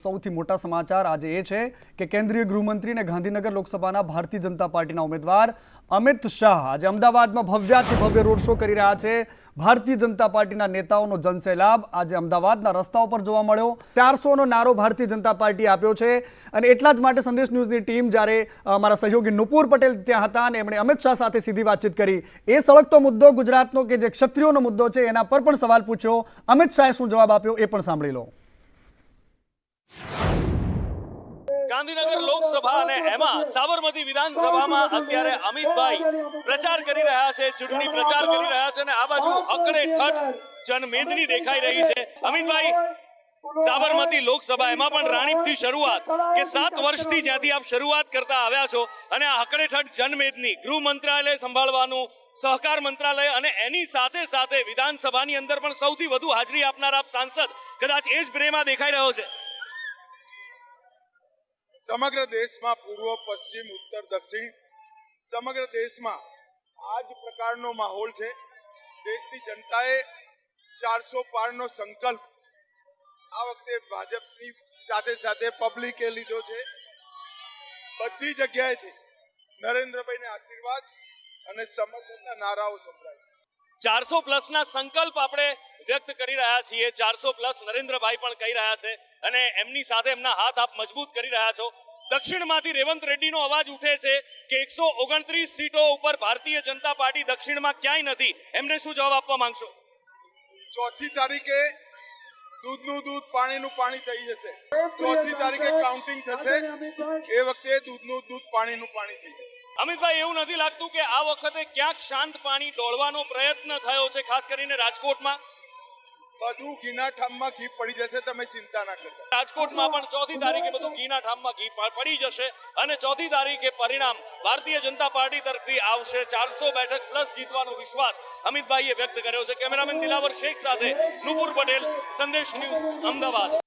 સૌથી મોટા સમાચાર આજે એ છે કે કેન્દ્રીય ગૃહમંત્રી અને ગાંધીનગર લોકસભાના ભારતીય જનતા પાર્ટીના ઉમેદવાર અમિત શાહ આજે અમદાવાદમાં ભવ્યાતિ ભવ્ય રોડ શો કરી રહ્યા છે। ભારતીય જનતા પાર્ટીના નેતાઓનો જનસેલાબ આજે અમદાવાદના રસ્તાઓ પર જોવા મળ્યો। 400નો નારો ભારતીય જનતા પાર્ટી આપ્યો છે અને એટલા જ માટે સંદેશ ન્યૂઝની ટીમ જ્યારે અમારા સહયોગી નુપુર પટેલ ત્યાં હતા અને એમણે અમિત શાહ સાથે સીધી વાતચીત કરી। એ સળગતો મુદ્દો ગુજરાતનો કે જે ક્ષત્રિયોનો મુદ્દો છે એના પર પણ સવાલ પૂછ્યો। અમિત શાહે શું જવાબ આપ્યો એ પણ સાંભળી લો। ગાંધીનગર લોકસભા અને એમાં સાબરમતી વિધાનસભામાં અત્યારે અમિતભાઈ પ્રચાર કરી રહ્યા છે, ચૂંટણી પ્રચાર કરી રહ્યા છે અને આ બાજુ હકડે ઠઠ જનમેદની દેખાઈ રહી છે। અમિતભાઈ, સાબરમતી લોકસભા એમાં પણ રાણીપથી શરૂઆત કે 7 વર્ષથી જ્યાંથી આપ શરૂઆત કરતા આવ્યા છો અને આ હકડે ઠઠ જનમેદની ગૃહ મંત્રાલય સંભાળવાનું, સહકાર મંત્રાલય અને એની સાથે સાથે વિધાનસભાની અંદર પણ સૌથી વધુ હાજરી આપનાર આપ સાંસદ કદાચ એ જ પ્રેમમાં દેખાઈ રહ્યો છે। સમગ્ર દેશમાં પૂર્વ, પશ્ચિમ, ઉત્તર, દક્ષિણ સમગ્ર દેશમાં આ જ પ્રકારનો માહોલ છે। દેશની જનતાએ 400 પારનો સંકલ્પ આ વખતે ભાજપની સાથે સાથે પબ્લિકે લીધો છે। બધી જગ્યાએથી નરેન્દ્રભાઈના આશીર્વાદ અને સમર્થનના નારાઓ સંભળાય। 400 પ્લસના સંકલ્પ આપણે વ્યક્ત કરી રહ્યા છીએ। 400 પ્લસ નરેન્દ્રભાઈ પણ કહી રહ્યા છે અને એમની સાથે એમના હાથ આપ મજબૂત કરી રહ્યા છો। દક્ષિણમાંથી રેવંત રેડ્ડીનો અવાજ ઉઠે છે કે 129 સીટો ઉપર ભારતીય જનતા પાર્ટી દક્ષિણમાં ક્યાંય નથી, એમને શું જવાબ આપવા માંગશો? 4મી તારીખે દૂધનું દૂધ, પાણીનું પાણી થઈ જશે। 4મી તારીખે કાઉન્ટિંગ થશે, એ વખતે દૂધનું દૂધ, પાણીનું પાણી થઈ જશે। અમિતભાઈ, એવું નથી લાગતું કે આ વખતે ક્યાંક શાંત પાણી ડોળવાનો પ્રયત્ન થયો છે, ખાસ કરીને રાજકોટમાં? બધું ઘીના ઠામમાં ઘી પડી જશે, તમે ચિંતા ના કરતા। રાજકોટમાં પણ 4મી તારીખે બધું ઘીના ઠામમાં ઘી પડી જશે અને 4મી તારીખે પરિણામ ભારતીય જનતા પાર્ટી તરફથી આવશે। 400 બેઠક પ્લસ જીતવાનો વિશ્વાસ અમિતભાઈએ વ્યક્ત કર્યો છે। કેમેરામેન દિલાવર શેખ સાથે નુપુર પટેલ, સંદેશ ન્યૂઝ, અમદાવાદ।